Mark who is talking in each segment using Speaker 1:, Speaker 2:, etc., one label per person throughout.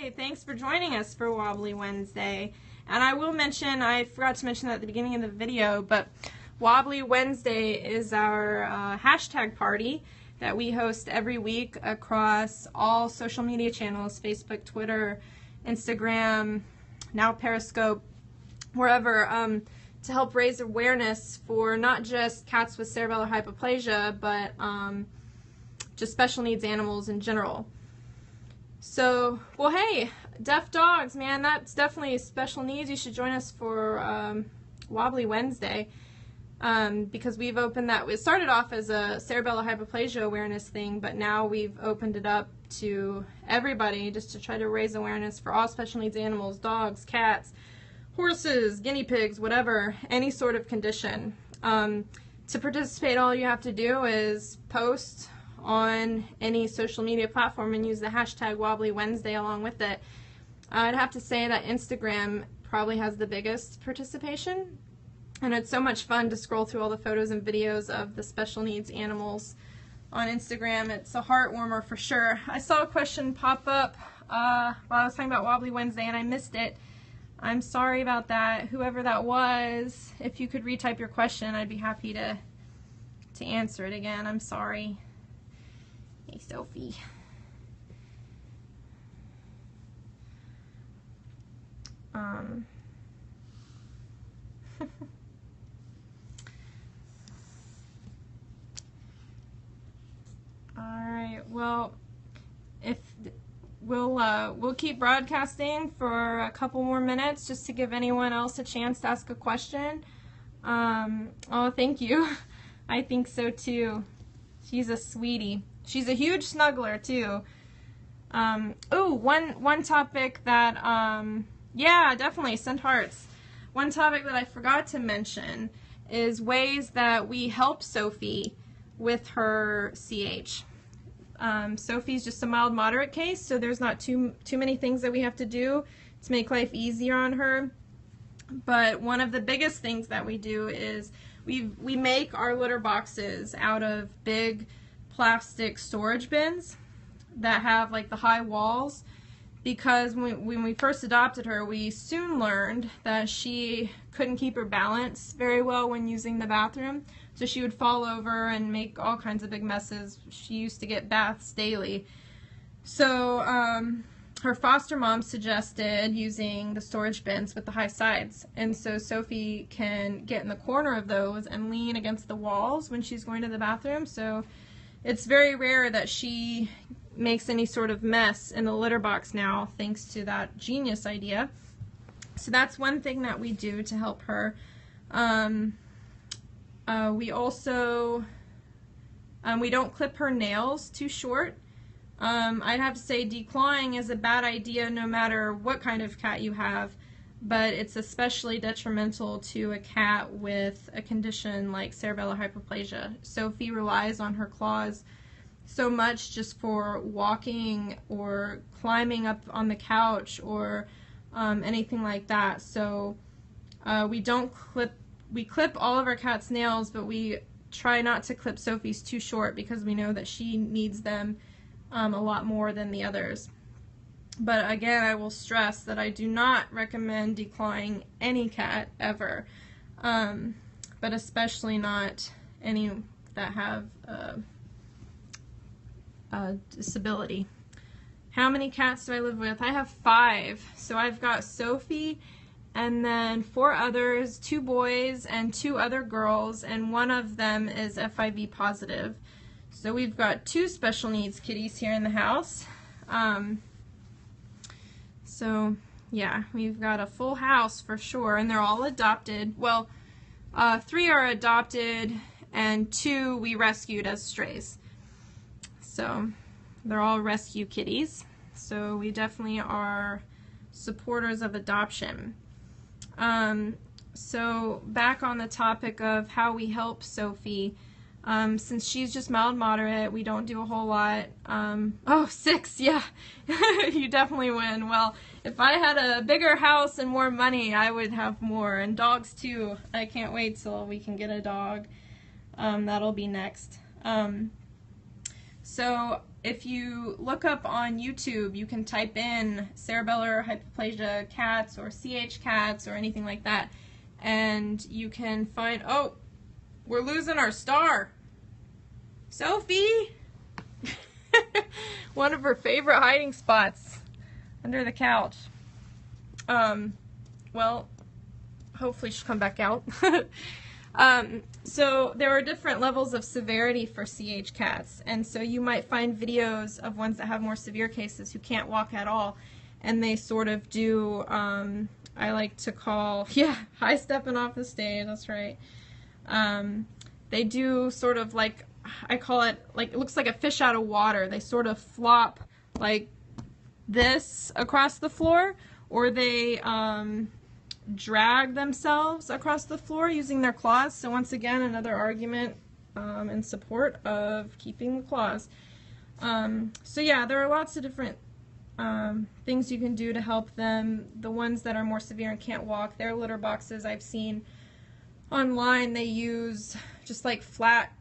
Speaker 1: Hey, thanks for joining us for Wobbly Wednesday. And I will mention, I forgot to mention that at the beginning of the video, but Wobbly Wednesday is our hashtag party that we host every week across all social media channels, Facebook, Twitter, Instagram, now Periscope, wherever, to help raise awareness for not just cats with cerebellar hypoplasia, but just special needs animals in general. So, well, hey, deaf dogs, man, that's definitely special needs. You should join us for Wobbly Wednesday because we've opened that. It started off as a cerebellar hypoplasia awareness thing, but now we've opened it up to everybody just to try to raise awareness for all special needs animals, dogs, cats, horses, guinea pigs, whatever, any sort of condition. To participate, all you have to do is post on any social media platform and use the hashtag Wobbly Wednesday along with it. I'd have to say that Instagram probably has the biggest participation, and it's so much fun to scroll through all the photos and videos of the special needs animals on Instagram. It's a heart warmer for sure. I saw a question pop up while I was talking about Wobbly Wednesday and I missed it. I'm sorry about that. Whoever that was, if you could retype your question, I'd be happy to answer it again. I'm sorry. Hey, Sophie. Alright, well, if we'll keep broadcasting for a couple more minutes just to give anyone else a chance to ask a question. Oh, thank you. I think so too. She's a sweetie. She's a huge snuggler too. Oh, one topic that yeah, definitely send hearts. One topic that I forgot to mention is ways that we help Sophie with her CH. Sophie's just a mild moderate case, so there's not too many things that we have to do to make life easier on her. But one of the biggest things that we do is we make our litter boxes out of big plastic storage bins that have like the high walls, because when we first adopted her, we soon learned that she couldn't keep her balance very well when using the bathroom, so she would fall over and make all kinds of big messes. She used to get baths daily. So her foster mom suggested using the storage bins with the high sides, and so Sophie can get in the corner of those and lean against the walls when she's going to the bathroom. So it's very rare that she makes any sort of mess in the litter box now, thanks to that genius idea. So that's one thing that we do to help her. We also, we don't clip her nails too short. I'd have to say declawing is a bad idea no matter what kind of cat you have, but it's especially detrimental to a cat with a condition like cerebellar hypoplasia. Sophie relies on her claws so much just for walking or climbing up on the couch or anything like that. So we clip all of our cat's nails, but we try not to clip Sophie's too short because we know that she needs them a lot more than the others. But again, I will stress that I do not recommend declawing any cat ever, but especially not any that have a disability. How many cats do I live with? I have 5. So I've got Sophie and then 4 others, 2 boys and 2 other girls, and one of them is FIV positive. So we've got 2 special needs kitties here in the house. So yeah, we've got a full house for sure, and they're all adopted. Well, 3 are adopted and 2 we rescued as strays. So they're all rescue kitties. So we definitely are supporters of adoption. So back on the topic of how we help Sophie, since she's just mild moderate, we don't do a whole lot. Oh, 6, yeah, you definitely win. Well, if I had a bigger house and more money, I would have more, and dogs too. I can't wait till we can get a dog. That'll be next. So if you look up on YouTube, you can type in Cerebellar Hypoplasia cats or CH cats or anything like that, and you can find, oh, we're losing our star. Sophie! One of her favorite hiding spots, under the couch. Well, hopefully she'll come back out. So there are different levels of severity for CH cats, and so you might find videos of ones that have more severe cases who can't walk at all, and they sort of do, I like to call, yeah, high stepping off the stage, that's right. They do sort of like, I call it, like, it looks like a fish out of water. They sort of flop like this across the floor, or they drag themselves across the floor using their claws. So once again, another argument in support of keeping the claws. So yeah, there are lots of different things you can do to help them. The ones that are more severe and can't walk, their litter boxes I've seen online, they use just like flat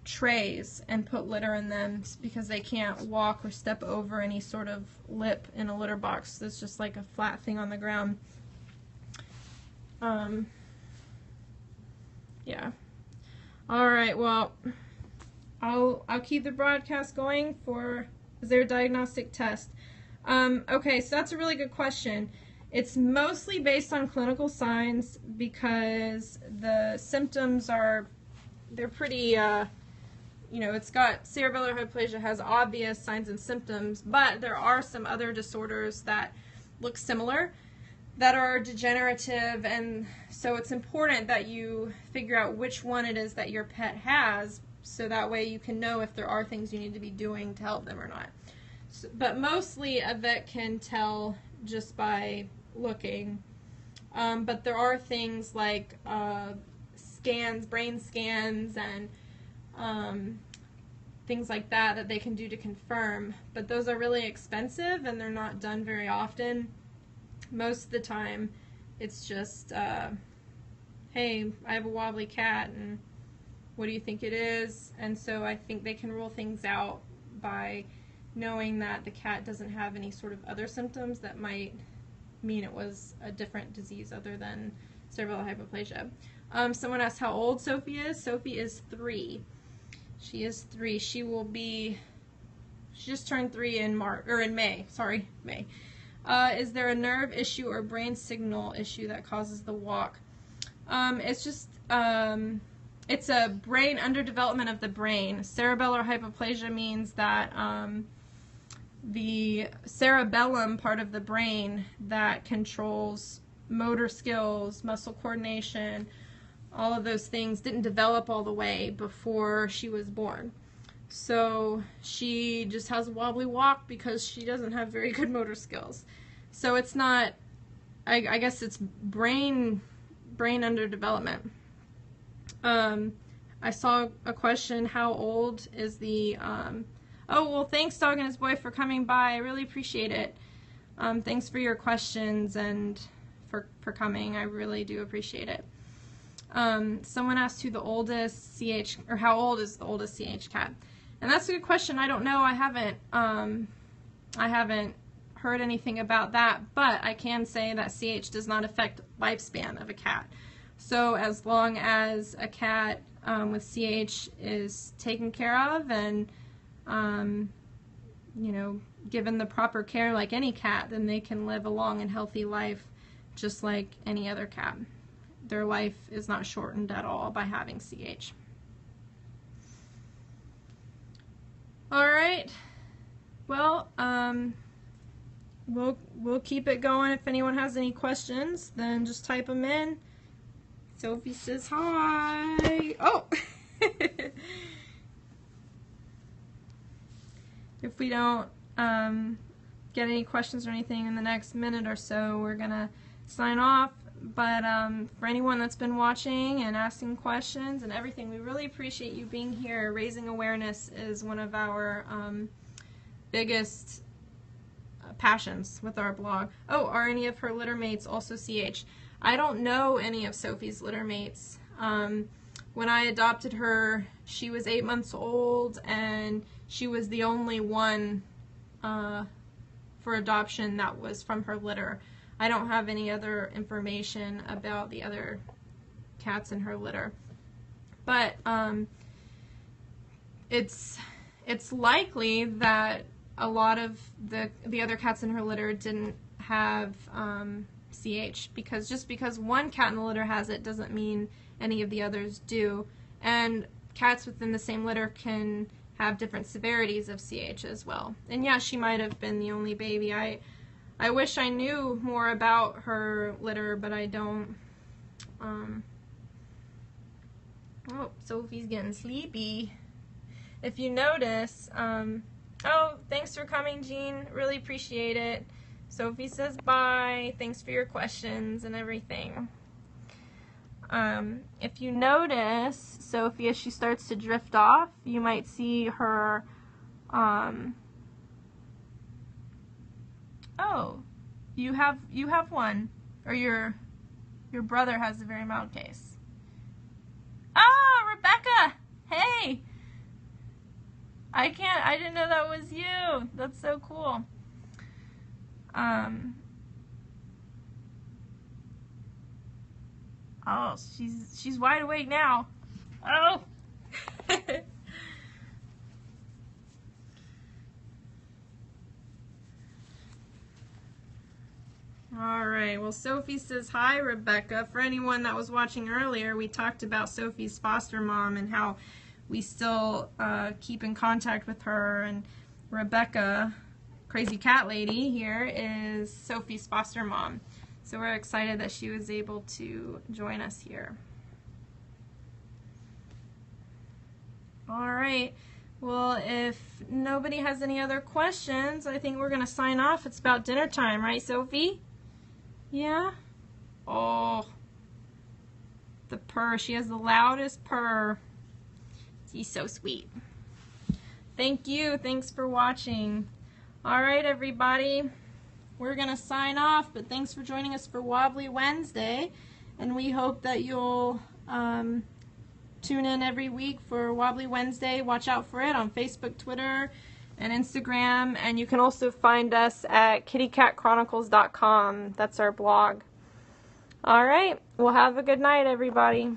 Speaker 1: trays and put litter in them because they can't walk or step over any sort of lip in a litter box. That's just like a flat thing on the ground. Yeah. Alright, well, I'll keep the broadcast going for, is there a diagnostic test? Okay, so that's a really good question. It's mostly based on clinical signs because the symptoms are, they're pretty, you know, it's got, cerebellar hypoplasia has obvious signs and symptoms, but there are some other disorders that look similar that are degenerative, and so it's important that you figure out which one it is that your pet has, so that way you can know if there are things you need to be doing to help them or not. So, but mostly a vet can tell just by looking, but there are things like scans, brain scans, and things like that that they can do to confirm, but those are really expensive and they're not done very often. Most of the time it's just, hey, I have a wobbly cat and what do you think it is? And so I think they can rule things out by knowing that the cat doesn't have any sort of other symptoms that might mean it was a different disease other than cerebellar hypoplasia. Someone asked how old Sophie is. Sophie is 3. She is 3. She will be, she just turned 3 in March, or in May, sorry, May. Is there a nerve issue or brain signal issue that causes the walk? It's just, it's a brain underdevelopment of the brain. Cerebellar hypoplasia means that the cerebellum part of the brain that controls motor skills, muscle coordination, all of those things didn't develop all the way before she was born. So she just has a wobbly walk because she doesn't have very good motor skills. So it's not, I guess it's brain underdevelopment. I saw a question, how old is the, oh, well, thanks Dog and his boy for coming by. I really appreciate it. Thanks for your questions and for coming. I really do appreciate it. Someone asked who the oldest CH, or how old is the oldest CH cat? And that's a good question. I don't know. I haven't heard anything about that, but I can say that CH does not affect lifespan of a cat. So as long as a cat with CH is taken care of and you know, given the proper care like any cat, then they can live a long and healthy life just like any other cat. Their life is not shortened at all by having CH. Alright, well, we'll keep it going. If anyone has any questions, then just type them in. Sophie says hi. Oh! If we don't get any questions or anything in the next minute or so, we're going to sign off. But for anyone that's been watching and asking questions and everything, we really appreciate you being here. Raising awareness is one of our biggest passions with our blog. Oh, are any of her litter mates also CH? I don't know any of Sophie's litter mates. When I adopted her, she was 8 months old, and she was the only one for adoption that was from her litter. I don't have any other information about the other cats in her litter. But it's likely that a lot of the other cats in her litter didn't have CH, because just because one cat in the litter has it doesn't mean any of the others do. And cats within the same litter can have different severities of CH as well. And yeah, she might have been the only baby. I wish I knew more about her litter, but I don't. Oh, Sophie's getting sleepy. If you notice, oh, thanks for coming, Jean. Really appreciate it. Sophie says bye. Thanks for your questions and everything. If you notice, Sophie, as she starts to drift off, you might see her, oh, you have one, or your brother has a very mild case. Oh, Rebecca! Hey! I didn't know that was you. That's so cool. Oh, she's wide awake now. Oh. All right. Well, Sophie says hi, Rebecca. For anyone that was watching earlier, we talked about Sophie's foster mom and how we still keep in contact with her. And Rebecca, Crazy Cat Lady here, is Sophie's foster mom. So we're excited that she was able to join us here. All right. Well, if nobody has any other questions, I think we're going to sign off. It's about dinner time, right, Sophie? Yeah? Oh, the purr. She has the loudest purr. She's so sweet. Thank you. Thanks for watching. All right, everybody. We're going to sign off, but thanks for joining us for Wobbly Wednesday, and we hope that you'll tune in every week for Wobbly Wednesday. Watch out for it on Facebook, Twitter, and Instagram, and you can also find us at kittycatchronicles.com. That's our blog. All right, well, have a good night, everybody.